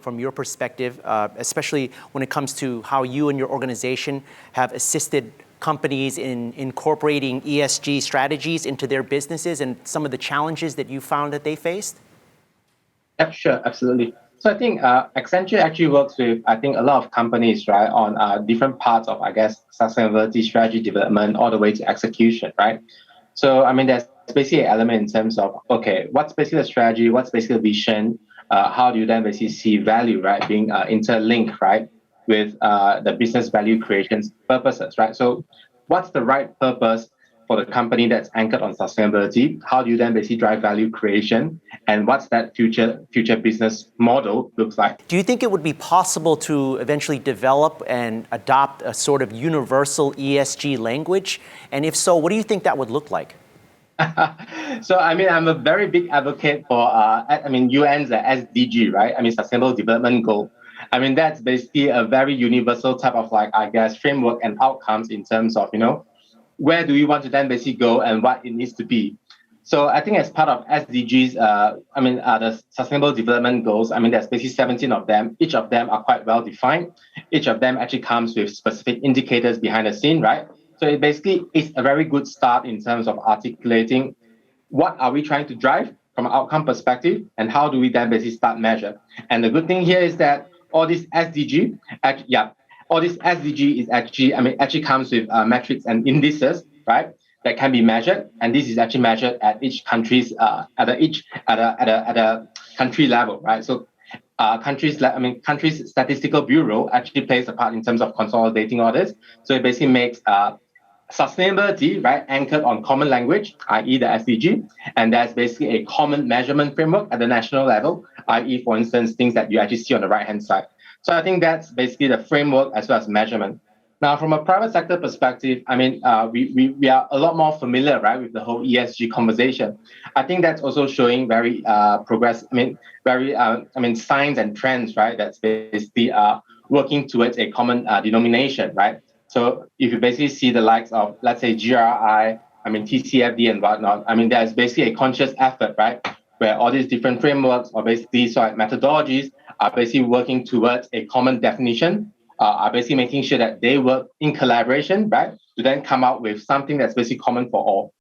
From your perspective, especially when it comes to how you and your organization have assisted companies in incorporating ESG strategies into their businesses and some of the challenges that you found that they faced? Yeah, sure, absolutely. So I think Accenture actually works with, I think, a lot of companies, right, on different parts of, I guess, sustainability strategy development all the way to execution, right? So, I mean, there's basically an element in terms of, okay, what's basically the strategy, what's basically the vision, how do you then basically see value, right, being interlinked, right, with the business value creation's purposes, right? So what's the right purpose for the company that's anchored on sustainability? How do you then basically drive value creation? And what's that future business model looks like? Do you think it would be possible to eventually develop and adopt a sort of universal ESG language? And if so, what do you think that would look like? So, I mean, I'm a very big advocate for, UN's SDG, right? I mean, Sustainable Development Goal. I mean, that's basically a very universal type of, framework and outcomes in terms of, where do we want to then basically go and what it needs to be. So I think as part of SDGs, the Sustainable Development Goals, I mean, there's basically 17 of them. Each of them are quite well defined. Each of them actually comes with specific indicators behind the scene, right? So it basically is a very good start in terms of articulating what are we trying to drive from an outcome perspective and how do we then basically start measure. And the good thing here is that all this SDG is actually comes with metrics and indices, right, that can be measured, and this is actually measured at each country's at a country level, right? So countries statistical bureau actually plays a part in terms of consolidating all this. So it basically makes sustainability, right, anchored on common language, i.e. the SDG, and that's basically a common measurement framework at the national level, i.e. for instance things that you actually see on the right hand side. So I think that's basically the framework as well as measurement. Now, from a private sector perspective, I mean, we are a lot more familiar, right, with the whole ESG conversation. I think that's also showing very signs and trends, right, that's basically working towards a common denomination, right? So if you basically see the likes of, let's say, GRI, TCFD and whatnot, I mean, there's basically a conscious effort, right, where all these different frameworks or basically methodologies are basically working towards a common definition, are basically making sure that they work in collaboration, right, to then come out with something that's basically common for all.